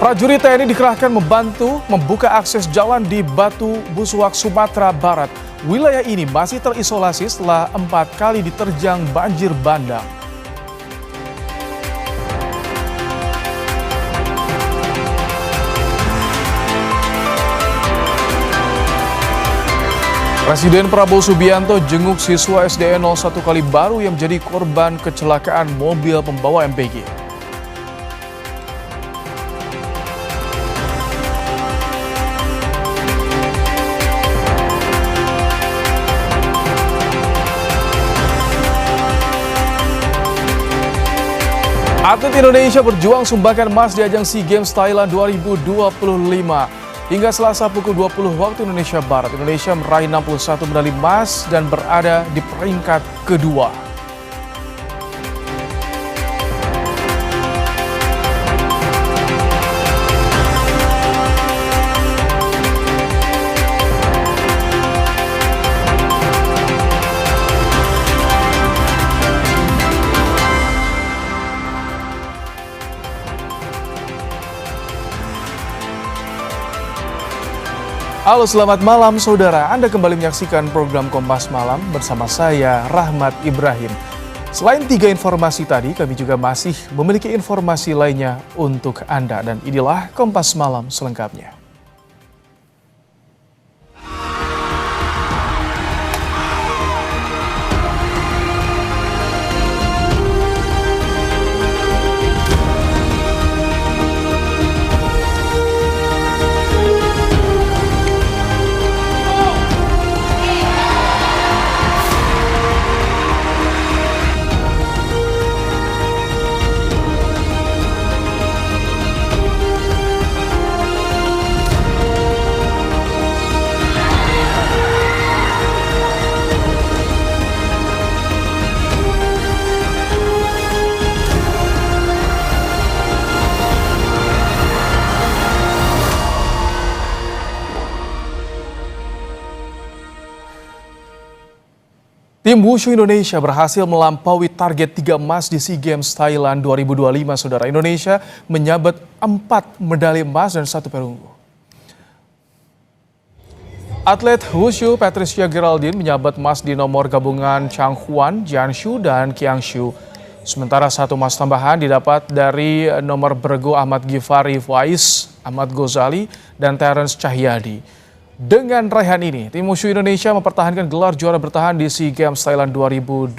Prajurit TNI dikerahkan membantu membuka akses jalan di Batu Busuak, Sumatera Barat. Wilayah ini masih terisolasi setelah 4 kali diterjang banjir bandang. Presiden Prabowo Subianto jenguk siswa SDN 01 Kalibaru yang menjadi korban kecelakaan mobil pembawa MPG. Atlet Indonesia berjuang sumbangkan emas di ajang SEA Games Thailand 2025. Hingga Selasa pukul 20 waktu Indonesia Barat, Indonesia meraih 61 medali emas dan berada di peringkat kedua. Halo, selamat malam saudara. Anda kembali menyaksikan program Kompas Malam bersama saya, Rahmat Ibrahim. Selain 3 informasi tadi, kami juga masih memiliki informasi lainnya untuk Anda. Dan inilah Kompas Malam selengkapnya. Tim Wushu Indonesia berhasil melampaui target 3 emas di SEA Games Thailand 2025, saudara. Indonesia menyabet 4 medali emas dan 1 perunggu. Atlet Wushu Patricia Geraldine menyabet emas di nomor gabungan Changhuan, Jianshu, dan Qiangshu. Sementara 1 emas tambahan didapat dari nomor bergu Ahmad Ghifari Faiz, Ahmad Ghazali, dan Terence Cahyadi. Dengan raihan ini, tim Wushu Indonesia mempertahankan gelar juara bertahan di SEA Games Thailand 2025.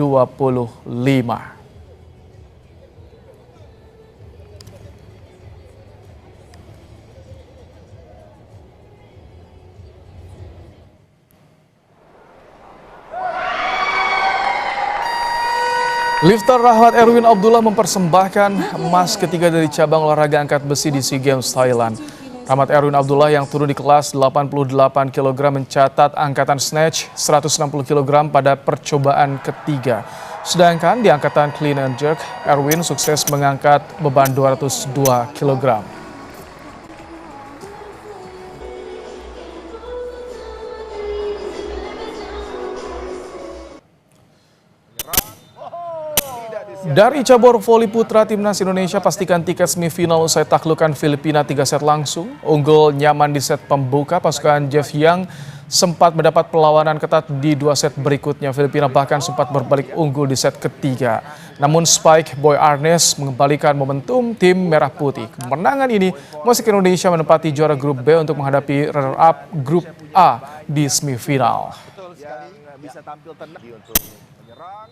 Lifter Rahmat Erwin Abdullah mempersembahkan emas ketiga dari cabang olahraga angkat besi di SEA Games Thailand. Rahmat Erwin Abdullah yang turun di kelas 88 kg mencatat angkatan snatch 160 kg pada percobaan ketiga. Sedangkan di angkatan clean and jerk, Erwin sukses mengangkat beban 202 kg. Dari cabur voli putra, Timnas Indonesia pastikan tiket semifinal usai taklukan Filipina 3 set langsung. Unggul nyaman di set pembuka, pasukan Jeff Young sempat mendapat perlawanan ketat di 2 set berikutnya. Filipina bahkan sempat berbalik unggul di set ketiga. Namun Spike Boy Arnes mengembalikan momentum tim Merah Putih. Kemenangan ini memasuki Indonesia menempati juara grup B untuk menghadapi runner-up grup A di semifinal. Bisa tampil tenang untuk menyerang.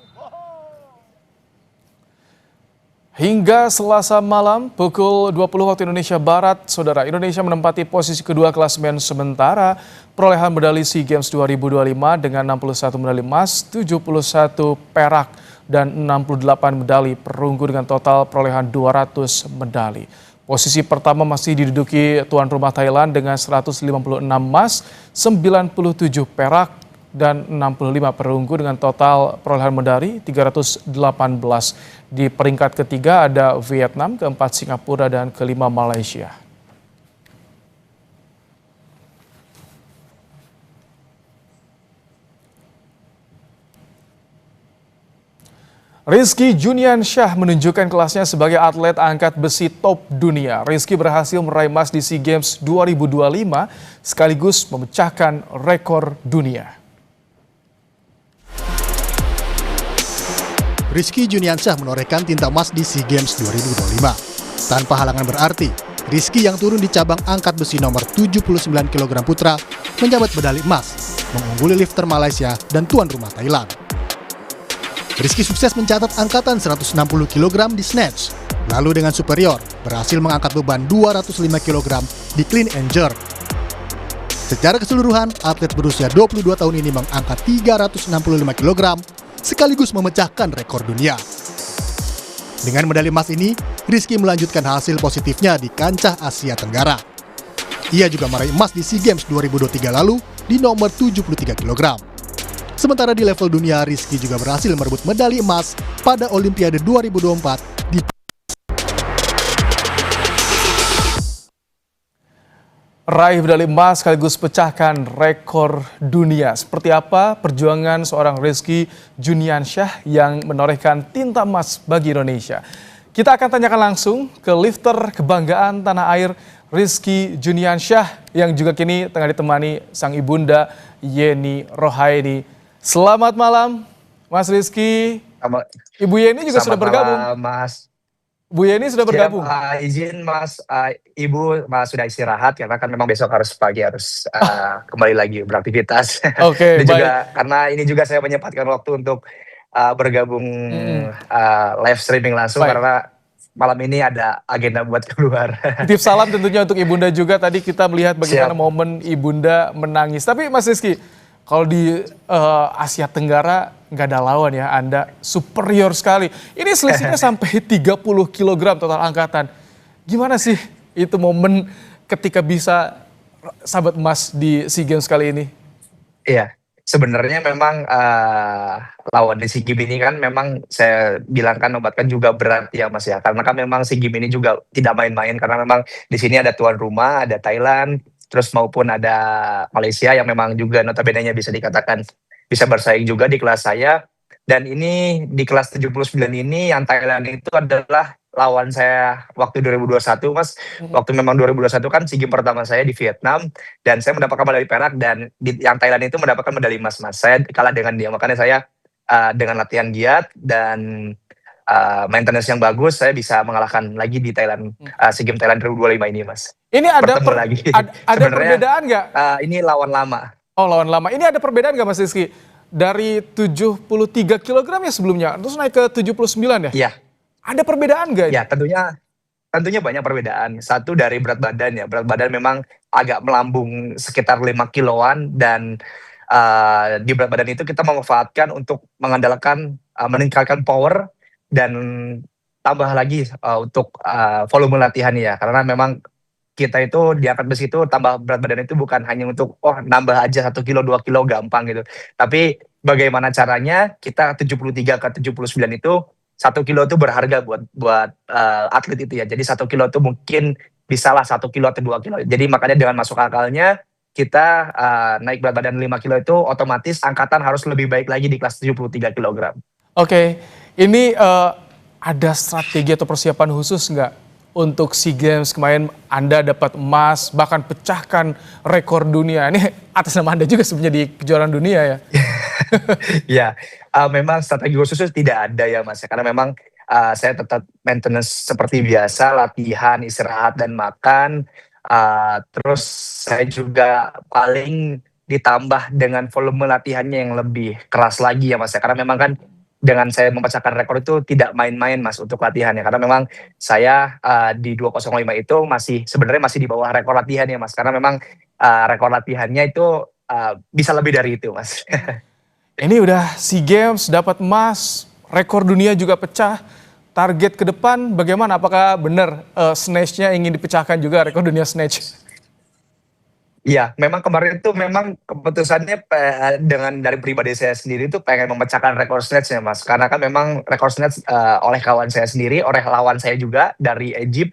Hingga Selasa malam pukul 20 waktu Indonesia Barat, saudara, Indonesia menempati posisi kedua klasemen sementara perolehan medali SEA Games 2025 dengan 61 medali emas, 71 perak, dan 68 medali perunggu dengan total perolehan 200 medali. Posisi pertama masih diduduki tuan rumah Thailand dengan 156 emas, 97 perak, dan 65 perunggu dengan total perolehan medali 318. Di peringkat ketiga ada Vietnam, keempat Singapura, dan kelima Malaysia. Rizky Juniansyah menunjukkan kelasnya sebagai atlet angkat besi top dunia. Rizky berhasil meraih emas di SEA Games 2025 sekaligus memecahkan rekor dunia. Rizky Juniansyah menorehkan tinta emas di SEA Games 2025. Tanpa halangan berarti, Rizky yang turun di cabang angkat besi nomor 79 kg putra menjabat medali emas, mengungguli lifter Malaysia dan tuan rumah Thailand. Rizky sukses mencatat angkatan 160 kg di snatch, lalu dengan superior berhasil mengangkat beban 205 kg di clean and jerk. Secara keseluruhan, atlet berusia 22 tahun ini mengangkat 365 kg sekaligus memecahkan rekor dunia. Dengan medali emas ini, Rizky melanjutkan hasil positifnya di kancah Asia Tenggara. Ia juga meraih emas di SEA Games 2023 lalu di nomor 73 kg. Sementara di level dunia, Rizky juga berhasil merebut medali emas pada Olimpiade 2024 di Raih medali emas sekaligus pecahkan rekor dunia. Seperti apa perjuangan seorang Rizky Juniansyah yang menorehkan tinta emas bagi Indonesia? Kita akan tanyakan langsung ke lifter kebanggaan tanah air Rizky Juniansyah yang juga kini tengah ditemani sang ibunda Yeni Rohaini. Selamat malam, Mas Rizky. Ibu Yeni juga sudah bergabung. Malam, Mas. Bu Yeni sudah bergabung. Izin Mas, Ibu sudah istirahat karena kan memang besok harus pagi harus kembali lagi beraktivitas. Oke, Dan juga baik. karena ini juga saya menyempatkan waktu untuk bergabung live streaming langsung Baik. karena malam ini ada agenda buat keluar. Titip salam tentunya untuk Ibunda juga. Tadi kita melihat bagaimana Siap. momen Ibunda menangis. Tapi Mas Rizky, kalau di Asia Tenggara nggak ada lawan ya, Anda superior sekali. Ini selisihnya sampai 30 kg total angkatan. Gimana sih itu momen ketika bisa sahabat emas di SEA Games kali ini? Iya, sebenarnya memang lawan di SEA Games ini kan memang saya bilang kan nobatkan juga berat ya Mas ya. Karena kan memang SEA Games ini juga tidak main-main karena memang di sini ada tuan rumah, ada Thailand, terus maupun ada Malaysia yang memang juga notabene-nya bisa dikatakan bisa bersaing juga di kelas saya. Dan ini di kelas 79 ini yang Thailand itu adalah lawan saya waktu 2021 Mas. Waktu memang 2021 kan SEA Games pertama saya di Vietnam dan saya mendapatkan medali perak dan yang Thailand itu mendapatkan medali emas Mas. Saya kalah dengan dia, makanya saya dengan latihan giat dan maintenance yang bagus saya bisa mengalahkan lagi di Thailand SEA Games Thailand 2025 ini Mas. Ini ada Bertemu lagi. ada Sebenarnya, perbedaan nggak? Ini lawan lama. Oh, lawan lama. Ini ada perbedaan nggak Mas Rizky? Dari 73 kg ya sebelumnya, terus naik ke 79 ya? Iya. Ada perbedaan nggak? Ya, tentunya banyak perbedaan. Satu dari berat badan ya. Berat badan memang agak melambung sekitar 5 kiloan dan di berat badan itu kita memanfaatkan untuk mengandalkan meningkatkan power dan tambah lagi untuk volume latihan ya. Karena memang kita itu di angkat besi itu tambah berat badan itu bukan hanya untuk nambah aja 1 kilo 2 kilo gampang gitu. Tapi bagaimana caranya kita 73 ke 79 itu 1 kilo itu berharga buat atlet itu ya. Jadi 1 kilo itu mungkin bisalah 1 kilo atau 2 kilo. Jadi makanya dengan masuk akalnya kita naik berat badan 5 kilo itu otomatis angkatan harus lebih baik lagi di kelas 73 kg. Oke, ini ada strategi atau persiapan khusus nggak untuk SEA Games kemarin Anda dapat emas, bahkan pecahkan rekor dunia. Ini atas nama Anda juga sebenarnya di kejuaraan dunia ya? Ya, memang strategi khusus tidak ada ya Mas. Karena memang saya tetap maintenance seperti biasa, latihan, istirahat, dan makan. Terus saya juga paling ditambah dengan volume latihannya yang lebih keras lagi ya Mas. Karena memang kan dengan saya memecahkan rekor itu tidak main-main Mas untuk latihannya. Karena memang saya di 205 itu sebenarnya masih di bawah rekor latihan ya Mas. Karena memang rekor latihannya itu bisa lebih dari itu Mas. Ini udah SEA Games dapat emas, rekor dunia juga pecah. Target ke depan bagaimana? Apakah benar snatch-nya ingin dipecahkan juga rekor dunia snatch? Iya, memang kemarin itu memang keputusannya dengan dari pribadi saya sendiri itu pengen memecahkan rekor snatch ya Mas. Karena kan memang rekor snatch oleh kawan saya sendiri, oleh lawan saya juga dari Egypt,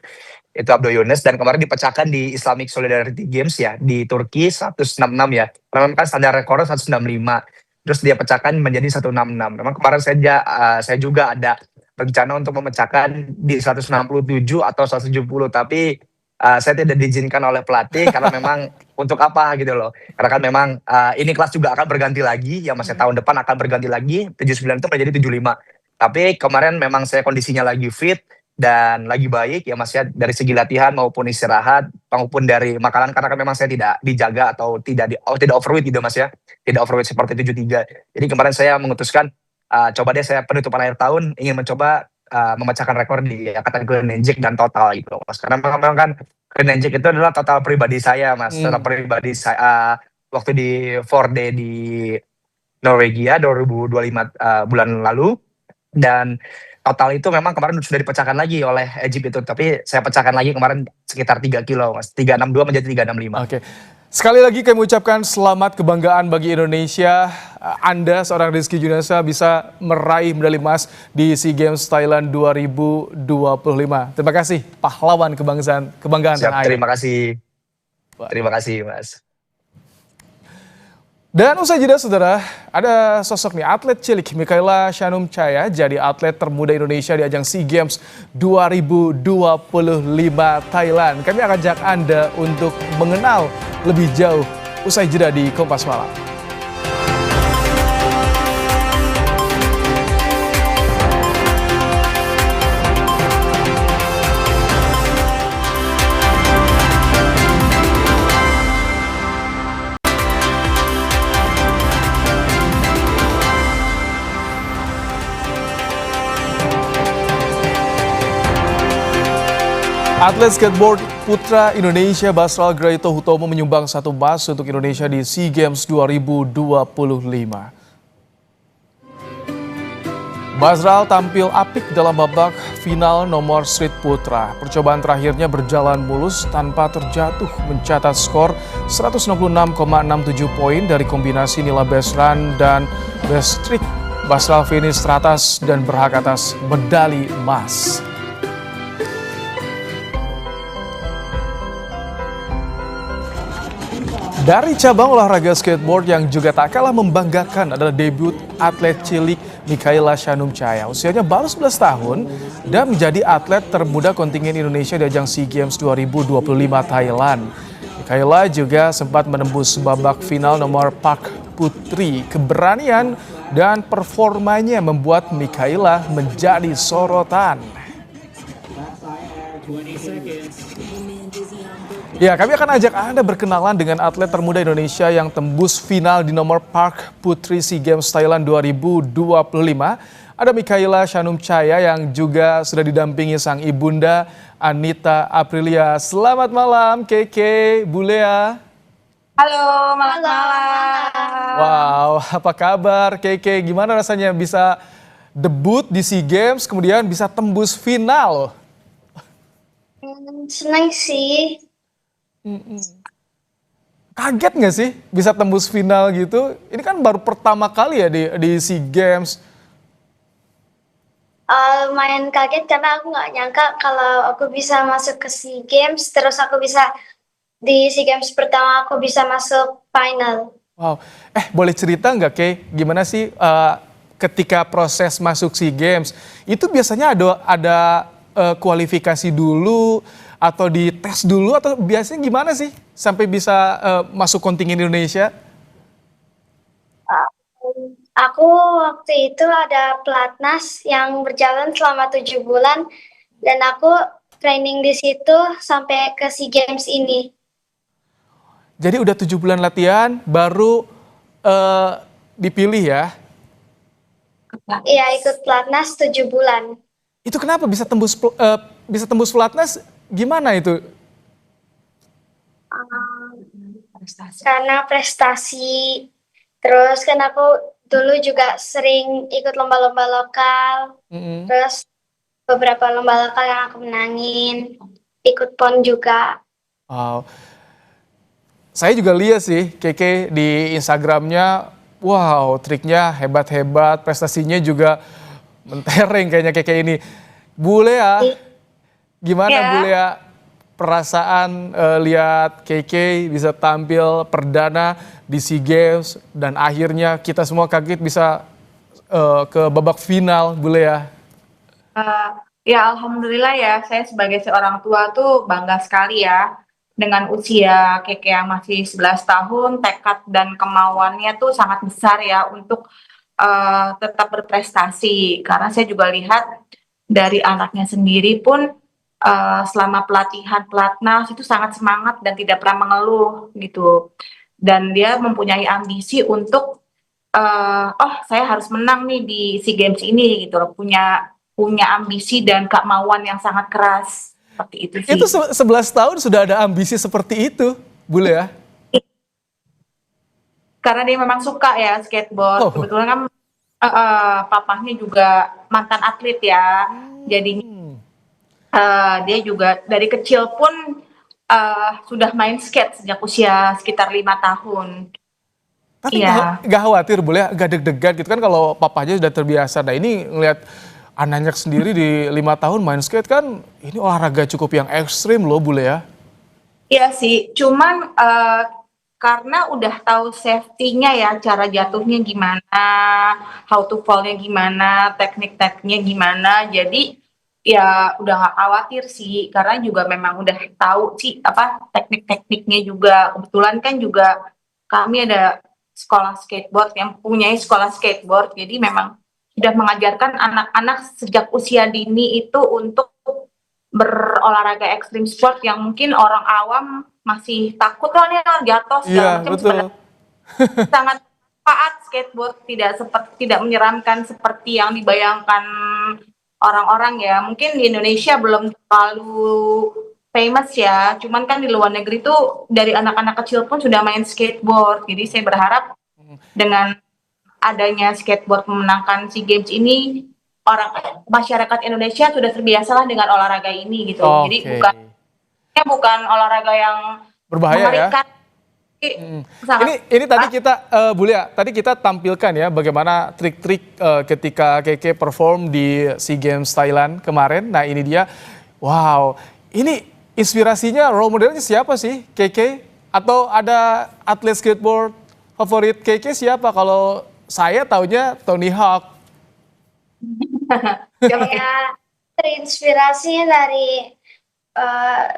itu Abdo Younes, dan kemarin dipecahkan di Islamic Solidarity Games ya, di Turki 166 ya. Karena memang kan standar rekornya 165. terus dia pecahkan menjadi 166. Memang kemarin saya juga ada rencana untuk memecahkan di 167 atau 170, tapi saya tidak diizinkan oleh pelatih karena memang untuk apa gitu loh. Karena kan memang ini kelas juga akan berganti lagi, ya Mas, ya, tahun depan akan berganti lagi, 79 itu menjadi 75. Tapi kemarin memang saya kondisinya lagi fit dan lagi baik ya Mas ya, dari segi latihan maupun istirahat maupun dari makanan, karena kan memang saya tidak dijaga atau tidak overweight gitu Mas ya. Tidak overweight seperti 73. Jadi kemarin saya memutuskan coba deh saya penutupan akhir tahun ingin mencoba memecahkan rekor di angkatan clean and jerk dan total gitu Mas. Karena memang kan clean and jerk itu adalah total pribadi saya Mas. Total pribadi saya waktu di 4D di Norwegia 2025 bulan lalu, dan total itu memang kemarin sudah dipecahkan lagi oleh Egypt itu, tapi saya pecahkan lagi kemarin sekitar 3 kilo Mas, 362 menjadi 365. Oke. Sekali lagi kami ucapkan selamat kebanggaan bagi Indonesia. Anda seorang Rizky Junasa bisa meraih medali emas di SEA Games Thailand 2025. Terima kasih pahlawan kebanggaan Siap, tanah air. terima kasih. Terima kasih Mas. Dan usai jeda saudara, ada sosok nih atlet cilik Mikaela Shanumchaya jadi atlet termuda Indonesia di ajang SEA Games 2025 Thailand. Kami akan ajak Anda untuk mengenal lebih jauh usai jeda di Kompas Malam. Atlet skateboard putra Indonesia Basral Graito Hutomo menyumbang 1 emas untuk Indonesia di SEA Games 2025. Basral tampil apik dalam babak final nomor street putra. Percobaan terakhirnya berjalan mulus tanpa terjatuh, mencatat skor 166,67 poin dari kombinasi nilai best run dan best trick. Basral finish teratas dan berhak atas medali emas. Dari cabang olahraga skateboard yang juga tak kalah membanggakan adalah debut atlet cilik Mikaela Shanumchaya. Usianya baru 11 tahun dan menjadi atlet termuda kontingen Indonesia di ajang SEA Games 2025 Thailand. Mikaela juga sempat menembus babak final nomor park putri. Keberanian dan performanya membuat Mikaela menjadi sorotan. Ya, kami akan ajak Anda berkenalan dengan atlet termuda Indonesia yang tembus final di nomor park putri SEA Games Thailand 2025. Ada Mikaela Shanumchaya yang juga sudah didampingi sang ibunda Anita Aprilia. Selamat malam Keke, Bulea. Halo, malam. Wow, apa kabar Keke? Gimana rasanya bisa debut di SEA Games kemudian bisa tembus final? Senang sih. Kaget nggak sih bisa tembus final gitu? Ini kan baru pertama kali ya di SEA Games. Lumayan kaget karena aku nggak nyangka kalau aku bisa masuk ke SEA Games, terus aku bisa di SEA Games pertama aku bisa masuk final. Wow, boleh cerita nggak Kay, gimana sih ketika proses masuk SEA Games? Itu biasanya ada kualifikasi dulu atau dites dulu atau biasanya gimana sih sampai bisa masuk kontingen Indonesia? Aku waktu itu ada pelatnas yang berjalan selama 7 bulan dan aku training di situ sampai ke SEA Games ini. Jadi udah 7 bulan latihan baru dipilih ya? Iya, ikut pelatnas 7 bulan. Itu kenapa bisa tembus pelatnas? Gimana itu? Karena prestasi. Terus kan aku dulu juga sering ikut lomba-lomba lokal. Terus beberapa lomba lokal yang aku menangin. Ikut PON juga. Wow. Saya juga lihat sih Keke di Instagramnya. Wow, triknya hebat-hebat. Prestasinya juga mentereng kayaknya Keke ini. Bulea, gimana Ya. Bulea perasaan lihat KK bisa tampil perdana di SEA Games dan akhirnya kita semua kaget bisa ke babak final, Bule ya? Ya alhamdulillah ya, saya sebagai seorang tua tuh bangga sekali ya dengan usia Keke yang masih 11 tahun, tekad dan kemauannya tuh sangat besar ya untuk tetap berprestasi. Karena saya juga lihat dari anaknya sendiri pun selama pelatihan pelatnas itu sangat semangat dan tidak pernah mengeluh gitu. Dan dia mempunyai ambisi untuk oh saya harus menang nih di SEA Games ini gitu loh, punya ambisi dan kemauan yang sangat keras seperti itu sih. Itu 11 tahun sudah ada ambisi seperti itu, Bule ya? Karena dia memang suka ya skateboard. Kebetulan kan papahnya juga mantan atlet ya. Jadinya dia juga dari kecil pun sudah main skate sejak usia sekitar 5 tahun. Tapi nggak khawatir, Bule ya? Nggak deg-degan gitu kan kalau papahnya sudah terbiasa. Nah ini ngelihat anaknya sendiri di 5 tahun main skate kan, ini olahraga cukup yang ekstrim loh, Bule ya? Iya sih, cuman karena udah tahu safety-nya ya, cara jatuhnya gimana, how to fall-nya gimana, teknik-tekniknya gimana, jadi ya udah nggak khawatir sih, karena juga memang udah tahu sih apa teknik-tekniknya juga. Kebetulan kan juga kami ada sekolah skateboard yang punya sekolah skateboard, jadi memang sudah mengajarkan anak-anak sejak usia dini itu untuk berolahraga ekstrim sport yang mungkin orang awam masih takut loh nih jatuh segala macam. Sebenarnya sangat manfaat skateboard, tidak menyeramkan seperti yang dibayangkan orang-orang ya. Mungkin di Indonesia belum terlalu famous ya, cuman kan di luar negeri tuh dari anak-anak kecil pun sudah main skateboard. Jadi saya berharap dengan adanya skateboard memenangkan SEA Games ini, masyarakat Indonesia sudah terbiasa lah dengan olahraga ini gitu. Jadi bukan olahraga yang berbahaya mengerikan. Ini tadi kita Bule ya, tadi kita tampilkan ya bagaimana trik-trik ketika Keke perform di SEA Games Thailand kemarin. Nah ini dia, wow, ini inspirasinya, role modelnya siapa sih Keke? Atau ada atlet skateboard favorit Keke siapa? Kalau saya taunya Tony Hawk. Ya, terinspirasi dari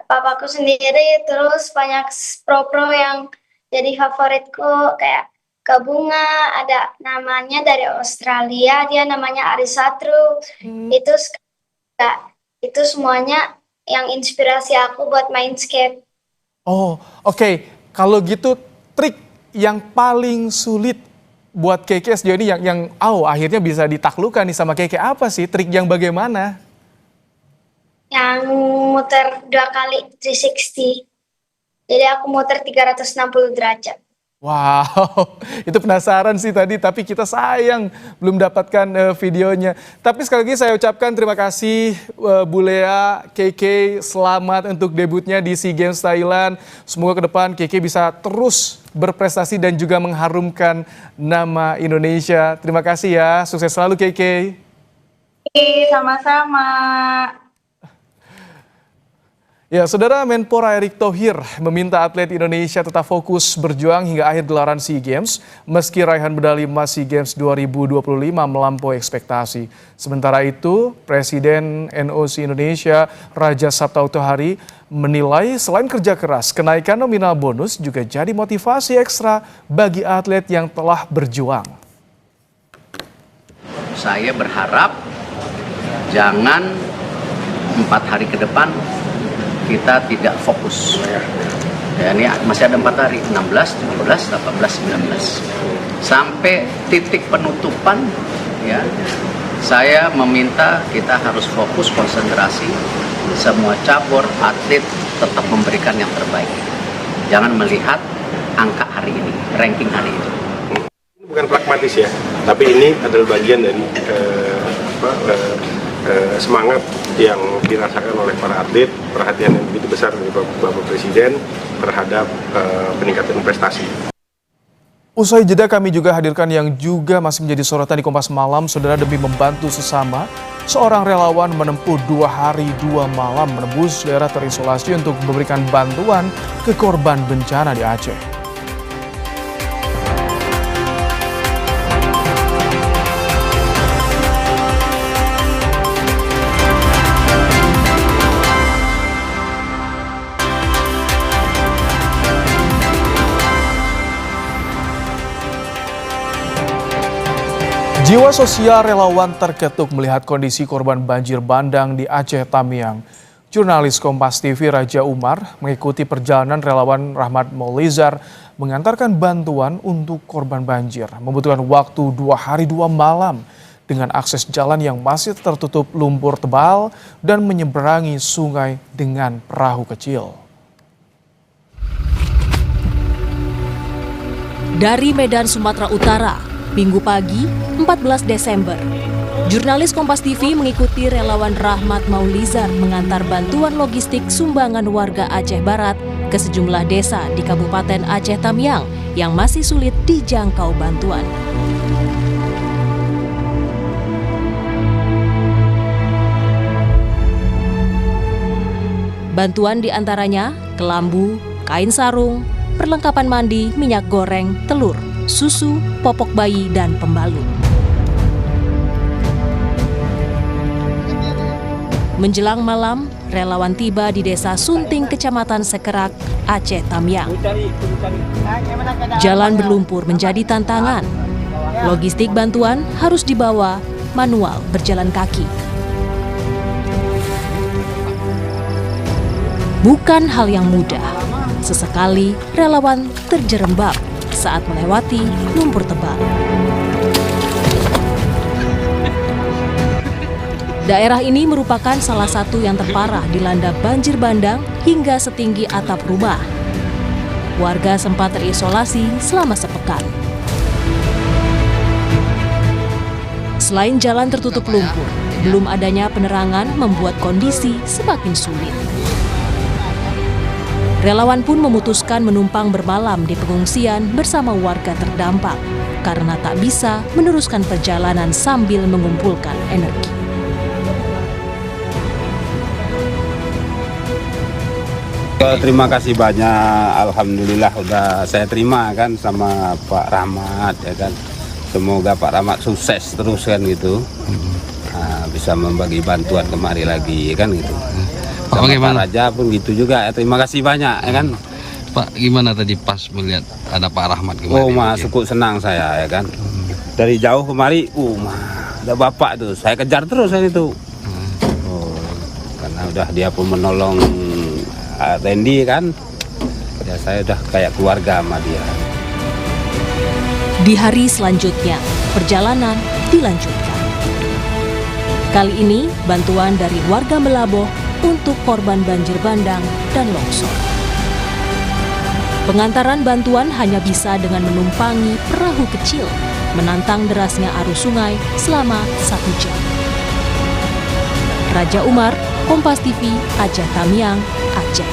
papaku sendiri, terus banyak pro-pro yang jadi favoritku kayak Kak Bunga, ada namanya dari Australia, dia namanya Arisatru. Itu semuanya yang inspirasi aku buat main skate. Oh, oke. Kalau gitu trik yang paling sulit buat Keke sejauh ini yang akhirnya bisa ditaklukkan nih sama Keke apa sih? Trik yang bagaimana? Yang muter 2 kali 360. Jadi aku muter 360 derajat. Wow, itu penasaran sih tadi, tapi kita sayang belum dapatkan videonya. Tapi sekali lagi saya ucapkan terima kasih Bulea, Keke, selamat untuk debutnya di SEA Games Thailand. Semoga ke depan Keke bisa terus berprestasi dan juga mengharumkan nama Indonesia. Terima kasih ya, sukses selalu Keke. Sama-sama. Ya, Saudara, Menpora Erick Thohir meminta atlet Indonesia tetap fokus berjuang hingga akhir gelaran SEA Games meski raihan medali emas SEA Games 2025 melampaui ekspektasi. Sementara itu, Presiden NOC Indonesia Raja Sabta Utahari menilai selain kerja keras, kenaikan nominal bonus juga jadi motivasi ekstra bagi atlet yang telah berjuang. Saya berharap jangan 4 hari ke depan kita tidak fokus. Ya, ini masih ada 4 hari, 16, 17, 18, 19. Sampai titik penutupan, ya, saya meminta kita harus fokus, konsentrasi, semua cabur, atlet tetap memberikan yang terbaik. Jangan melihat angka hari ini, ranking hari ini. Ini bukan pragmatis ya, tapi ini adalah bagian dari semangat yang dirasakan oleh para atlet, perhatian yang begitu besar dari Bapak Presiden terhadap peningkatan prestasi. Usai jeda kami juga hadirkan yang juga masih menjadi sorotan di Kompas Malam, saudara, demi membantu sesama. Seorang relawan menempuh 2 hari 2 malam menembus daerah terisolasi untuk memberikan bantuan ke korban bencana di Aceh. Jiwa sosial relawan terketuk melihat kondisi korban banjir bandang di Aceh Tamiang. Jurnalis Kompas TV Raja Umar mengikuti perjalanan relawan Rahmat Maulizar mengantarkan bantuan untuk korban banjir. Membutuhkan waktu 2 hari 2 malam dengan akses jalan yang masih tertutup lumpur tebal dan menyeberangi sungai dengan perahu kecil. Dari Medan, Sumatera Utara, Minggu pagi, 14 Desember, jurnalis Kompas TV mengikuti relawan Rahmat Maulizar mengantar bantuan logistik sumbangan warga Aceh Barat ke sejumlah desa di Kabupaten Aceh Tamiang yang masih sulit dijangkau bantuan. Bantuan diantaranya kelambu, kain sarung, perlengkapan mandi, minyak goreng, telur, susu, popok bayi, dan pembalut. Menjelang malam, relawan tiba di Desa Sunting, Kecamatan Sekerak, Aceh Tamiang. Jalan berlumpur menjadi tantangan. Logistik bantuan harus dibawa manual berjalan kaki. Bukan hal yang mudah. Sesekali relawan terjerembab saat melewati lumpur tebal. Daerah ini merupakan salah satu yang terparah dilanda banjir bandang hingga setinggi atap rumah. Warga sempat terisolasi selama sepekan. Selain jalan tertutup lumpur, belum adanya penerangan membuat kondisi semakin sulit. Relawan pun memutuskan menumpang bermalam di pengungsian bersama warga terdampak karena tak bisa meneruskan perjalanan sambil mengumpulkan energi. Terima kasih banyak, alhamdulillah udah saya terima kan sama Pak Rahmat ya kan. Semoga Pak Rahmat sukses terus kan gitu, bisa membagi bantuan kemari lagi kan gitu. Sama Pak Raja pun gitu juga, terima kasih banyak ya kan. Pak, gimana tadi pas melihat ada Pak Rahmat kemarin? Oh, cukup senang saya ya kan. Dari jauh kemari, ada bapak tuh, saya kejar terus kan itu. Oh, karena udah dia pun menolong Randy kan, ya saya udah kayak keluarga sama dia. Di hari selanjutnya, perjalanan dilanjutkan. Kali ini, bantuan dari warga Melaboh untuk korban banjir bandang dan longsor. Pengantaran bantuan hanya bisa dengan menumpangi perahu kecil, menantang derasnya arus sungai selama 1 jam. Raja Umar, Kompas TV, Aceh Tamiang, Aceh.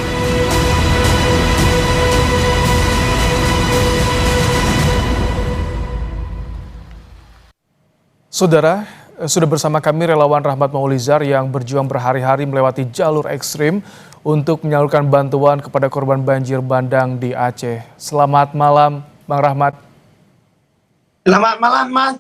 Saudara, sudah bersama kami relawan Rahmat Maulizar yang berjuang berhari-hari melewati jalur ekstrim untuk menyalurkan bantuan kepada korban banjir bandang di Aceh. Selamat malam, Bang Rahmat. Selamat malam, Mas.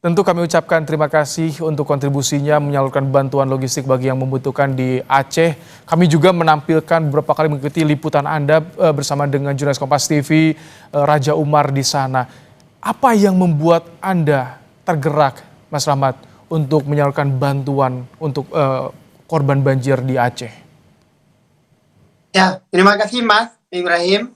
Tentu kami ucapkan terima kasih untuk kontribusinya menyalurkan bantuan logistik bagi yang membutuhkan di Aceh. Kami juga menampilkan beberapa kali mengikuti liputan Anda bersama dengan jurnalis Kompas TV, Raja Umar di sana. Apa yang membuat Anda tergerak, Mas Rahmat, untuk menyalurkan bantuan untuk korban banjir di Aceh? Ya, terima kasih Mas Ibrahim.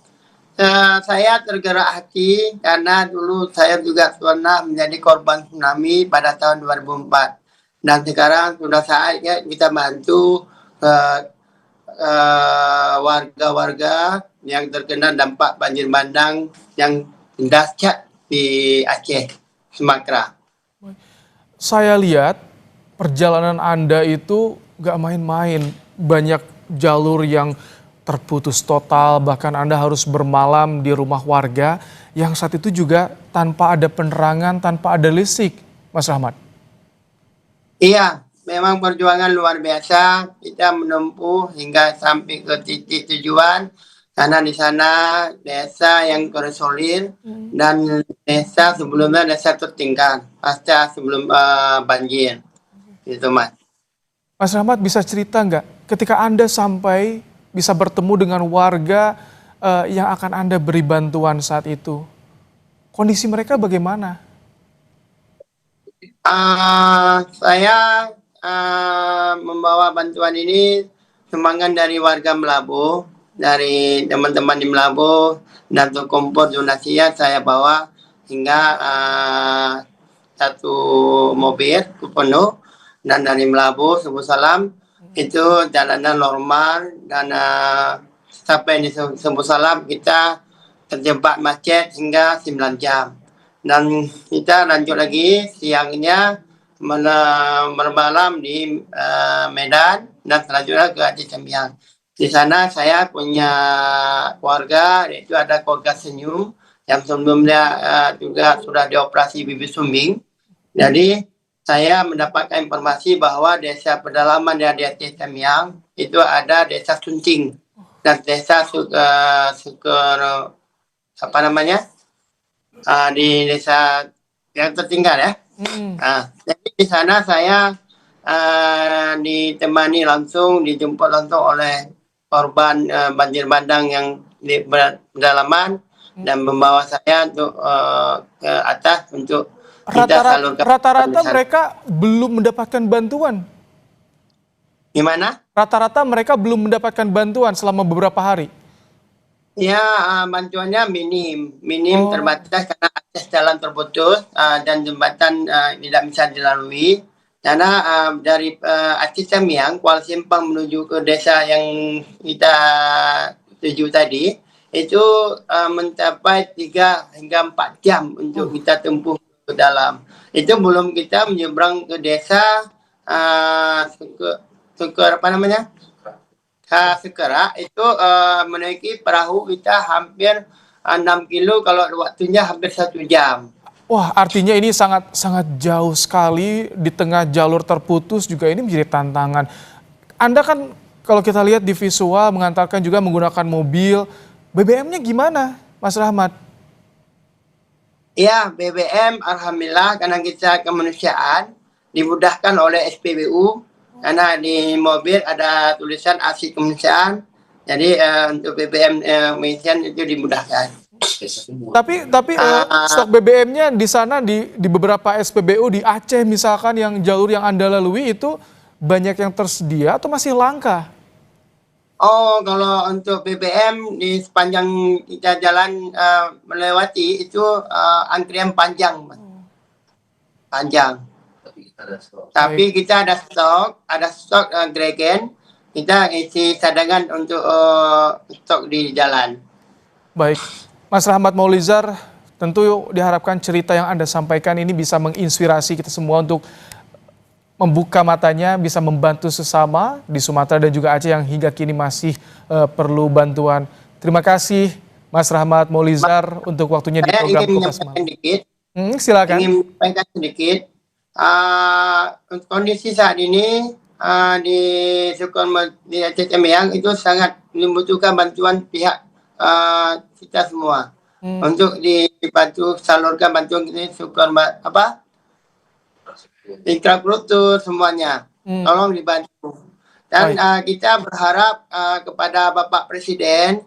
Saya tergerak hati karena dulu saya juga pernah menjadi korban tsunami pada tahun 2004. Dan sekarang sudah saatnya kita bantu warga-warga yang terkena dampak banjir bandang yang dahsyat di Aceh, Sumatera. Saya lihat perjalanan Anda itu gak main-main, banyak jalur yang terputus total, bahkan Anda harus bermalam di rumah warga yang saat itu juga tanpa ada penerangan, tanpa ada listrik, Mas Rahmat. Iya, memang perjuangan luar biasa. Kita menempuh hingga sampai ke titik tujuan. Karena di sana desa yang terisolir dan desa sebelumnya desa tertinggal pasca sebelum banjir. Gitu, Mas. Mas Rahmat bisa cerita nggak ketika Anda sampai bisa bertemu dengan warga yang akan Anda beri bantuan saat itu? Kondisi mereka bagaimana? Saya membawa bantuan ini sumbangan dari warga Melabu, dari teman-teman di Melabu, dan untuk kompor donasinya saya bawa hingga satu mobil penuh, dan dari Melabu Subuh Salam itu jalanan normal, dan sampai di Subuh Salam kita terjebak macet hingga 9 jam. Dan kita lanjut lagi siangnya bermalam di Medan dan selanjutnya ke Aceh Sembiang. Di sana saya punya keluarga, yaitu ada keluarga Senyum yang sebelumnya juga sudah dioperasi bibir sumbing. Jadi saya mendapatkan informasi bahwa desa pedalaman di Aceh Sembiang itu ada desa Sunting dan desa di desa yang tertinggal ya. Jadi di sana saya ditemani langsung, dijemput langsung oleh korban banjir bandang yang di pedalaman dan membawa saya untuk ke atas untuk kita salurkan. Rata-rata mereka belum mendapatkan bantuan. Gimana? Rata-rata mereka belum mendapatkan bantuan selama beberapa hari. Ya, bantuannya minim terbatas karena akses jalan terputus dan jembatan tidak bisa dilalui. Karena dari Aceh Sembiang, Kuala Simpang menuju ke desa yang kita tuju tadi, itu mencapai 3 hingga 4 jam untuk kita tempuh ke dalam. Itu belum kita menyeberang ke desa Sekera itu menaiki perahu kita hampir 6 kilo, kalau waktunya hampir 1 jam. Wah, artinya ini sangat jauh sekali, di tengah jalur terputus juga ini menjadi tantangan. Anda kan kalau kita lihat di visual mengantarkan juga menggunakan mobil, BBM-nya gimana, Mas Rahmat? Ya, BBM alhamdulillah karena kita kemanusiaan dimudahkan oleh SPBU, karena di mobil ada tulisan aksi kemanusiaan, jadi untuk BBM mengisian itu dimudahkan. Tapi stok BBM-nya di sana di beberapa SPBU di Aceh misalkan yang jalur yang Anda lalui itu banyak yang tersedia atau masih langka? Oh, kalau untuk BBM di sepanjang kita jalan melewati itu antrian panjang, panjang. Tapi kita ada stok Gregen, kita isi cadangan untuk stok di jalan. Baik, Mas Rahmat Maulizar, tentu diharapkan cerita yang Anda sampaikan ini bisa menginspirasi kita semua untuk membuka matanya, bisa membantu sesama di Sumatera dan juga Aceh yang hingga kini masih perlu bantuan. Terima kasih Mas Rahmat Maulizar untuk waktunya di program Kupas Malam. Silakan. Ingin menyampaikan sedikit. Kondisi saat ini di Aceh Sembiang itu sangat membutuhkan bantuan pihak kita semua untuk dibantu salurkan bantuan ini, infrastruktur semuanya, tolong dibantu. Dan kita berharap kepada Bapak Presiden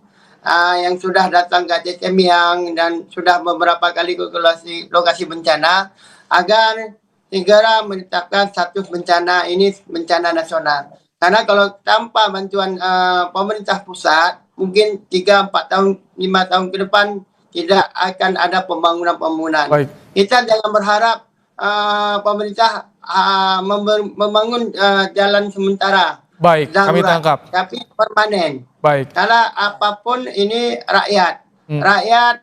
yang sudah datang ke Aceh Sembiang dan sudah beberapa kali ke lokasi bencana agar segera menetapkan status bencana ini bencana nasional. Karena kalau tanpa bantuan pemerintah pusat, mungkin 3, 4 tahun, 5 tahun ke depan tidak akan ada pembangunan. Kita jangan berharap pemerintah membangun jalan sementara. Baik, kami tangkap. Tapi permanen. Baik. Karena apapun ini rakyat. Rakyat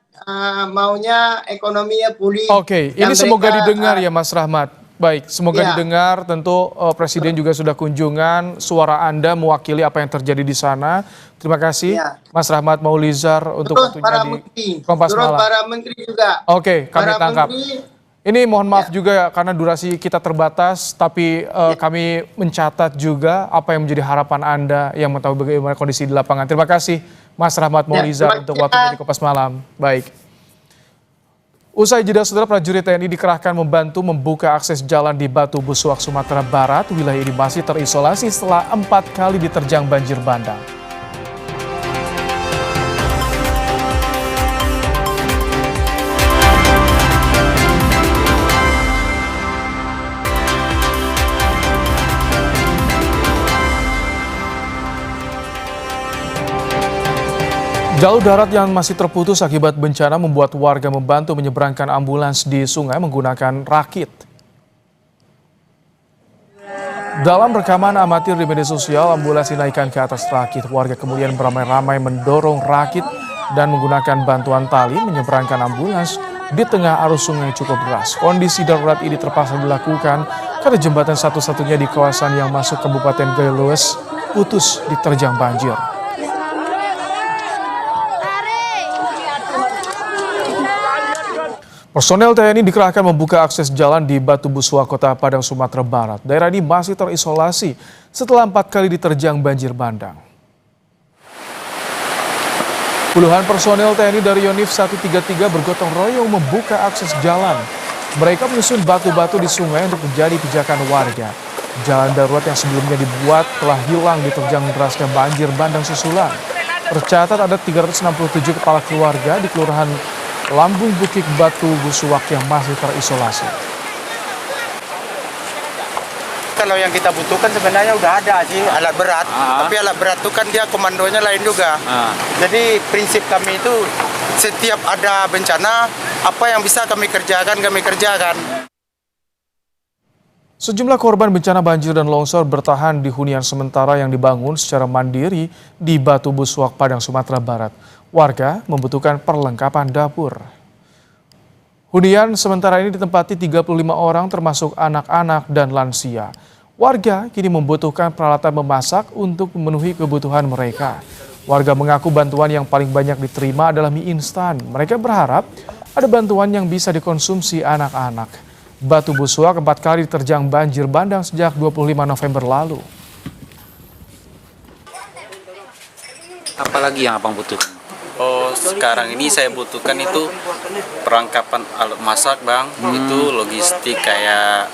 maunya ekonominya pulih. Oke, ini semoga didengar ya Mas Rahmat. Baik, semoga Ya. didengar. Tentu Presiden juga sudah kunjungan. Suara Anda mewakili apa yang terjadi di sana. Terima kasih, Ya. Mas Rahmat Maulizar untuk Terus waktunya para di menteri, Kompas terus Malam. para menteri juga. Oke, kami Para tangkap. menteri, Ini mohon maaf juga ya, karena durasi kita terbatas, tapi kami mencatat juga apa yang menjadi harapan Anda yang mengetahui bagaimana kondisi di lapangan. Terima kasih, Mas Rahmat Maulizar terima untuk kasih, waktunya Mas. di Kompas Malam. Baik. Usai jeda, saudara, prajurit TNI dikerahkan membantu membuka akses jalan di Batu Busuak, Sumatera Barat. Wilayah ini masih terisolasi setelah 4 kali diterjang banjir bandang. Jalur darat yang masih terputus akibat bencana membuat warga membantu menyeberangkan ambulans di sungai menggunakan rakit. Dalam rekaman amatir di media sosial, ambulans dinaikkan ke atas rakit. Warga kemudian beramai-ramai mendorong rakit dan menggunakan bantuan tali menyeberangkan ambulans di tengah arus sungai cukup deras. Kondisi darurat ini terpaksa dilakukan karena jembatan satu-satunya di kawasan yang masuk Kabupaten Galues putus diterjang banjir. Personel TNI dikerahkan membuka akses jalan di Batu Busuak, Kota Padang, Sumatera Barat. Daerah ini masih terisolasi setelah 4 kali diterjang banjir bandang. Puluhan personel TNI dari Yonif 133 bergotong royong membuka akses jalan. Mereka menyusun batu-batu di sungai untuk menjadi pijakan warga. Jalan darurat yang sebelumnya dibuat telah hilang diterjang derasnya banjir bandang susulan. Tercatat ada 367 kepala keluarga di Kelurahan Lambung Bukit Batu Busuak yang masih terisolasi. Kalau yang kita butuhkan sebenarnya udah ada sih alat berat, tapi alat berat itu kan dia komandonya lain juga. Jadi prinsip kami itu setiap ada bencana, apa yang bisa kami kerjakan. Sejumlah korban bencana banjir dan longsor bertahan di hunian sementara yang dibangun secara mandiri di Batu Busuak, Padang, Sumatera Barat. Warga membutuhkan perlengkapan dapur. Hunian sementara ini ditempati 35 orang termasuk anak-anak dan lansia. Warga kini membutuhkan peralatan memasak untuk memenuhi kebutuhan mereka. Warga mengaku bantuan yang paling banyak diterima adalah mie instan. Mereka berharap ada bantuan yang bisa dikonsumsi anak-anak. Batu Busuak 4 kali diterjang banjir bandang sejak 25 November lalu. Apalagi yang abang butuhkan? Oh, sekarang ini saya butuhkan itu perlengkapan alat masak, Bang. Itu logistik kayak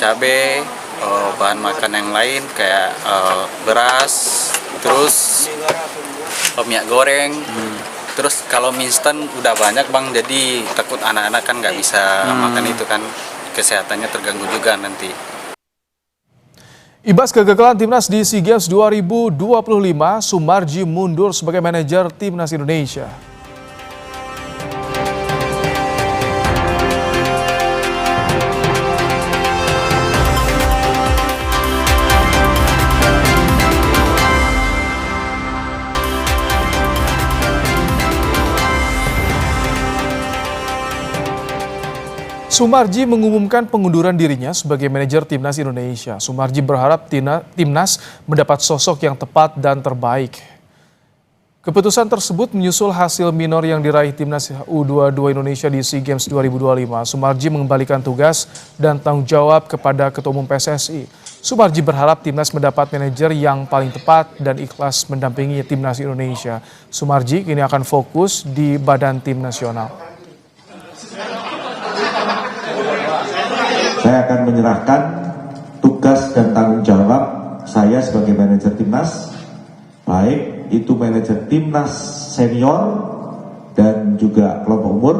cabai, bahan makan yang lain kayak beras, terus minyak goreng. Terus kalau mie instan udah banyak, Bang, jadi takut anak-anak kan nggak bisa makan itu kan, kesehatannya terganggu juga nanti. Ibas kegagalan Timnas di SEA Games 2025, Sumarji mundur sebagai manajer Timnas Indonesia. Sumarji mengumumkan pengunduran dirinya sebagai manajer Timnas Indonesia. Sumarji berharap Timnas mendapat sosok yang tepat dan terbaik. Keputusan tersebut menyusul hasil minor yang diraih Timnas U22 Indonesia di SEA Games 2025. Sumarji mengembalikan tugas dan tanggung jawab kepada Ketua Umum PSSI. Sumarji berharap Timnas mendapat manajer yang paling tepat dan ikhlas mendampingi Timnas Indonesia. Sumarji kini akan fokus di Badan Tim Nasional. Saya akan menyerahkan tugas dan tanggung jawab saya sebagai manajer Timnas, baik itu manajer Timnas senior dan juga kelompok umur,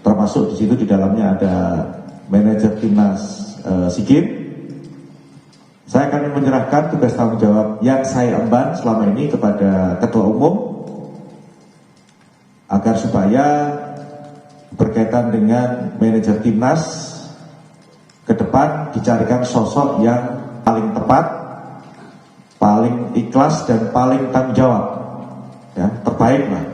termasuk di situ di dalamnya ada manajer Timnas SEA Games. Saya akan menyerahkan tugas tanggung jawab yang saya emban selama ini kepada Ketua Umum agar supaya berkaitan dengan manajer Timnas ke depan dicarikan sosok yang paling tepat, paling ikhlas dan paling tanggung jawab, ya, terbaik lah.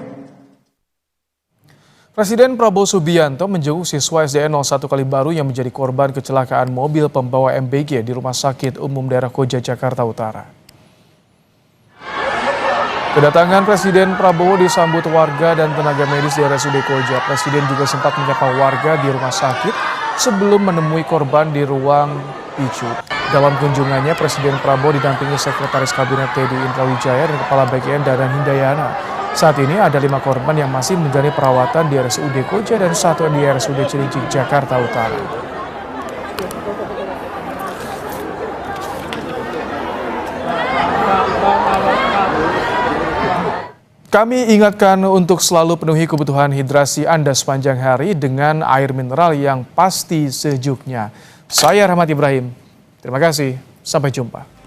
Presiden Prabowo Subianto menjenguk siswa SDN 01 Kalibaru yang menjadi korban kecelakaan mobil pembawa MBG di Rumah Sakit Umum Daerah Koja, Jakarta Utara. Kedatangan Presiden Prabowo disambut warga dan tenaga medis di RSUD Koja. Presiden juga sempat menyapa warga di rumah sakit sebelum menemui korban di ruang PICU. Dalam kunjungannya, Presiden Prabowo didampingi Sekretaris Kabinet Teddy Indrawijaya dan Kepala Bagian Dadan Hindayana. Saat ini ada 5 korban yang masih menjalani perawatan di RSUD Koja dan 1 di RSUD Cilincing, Jakarta Utara. Kami ingatkan untuk selalu penuhi kebutuhan hidrasi Anda sepanjang hari dengan air mineral yang pasti sejuknya. Saya Rahmat Ibrahim. Terima kasih. Sampai jumpa.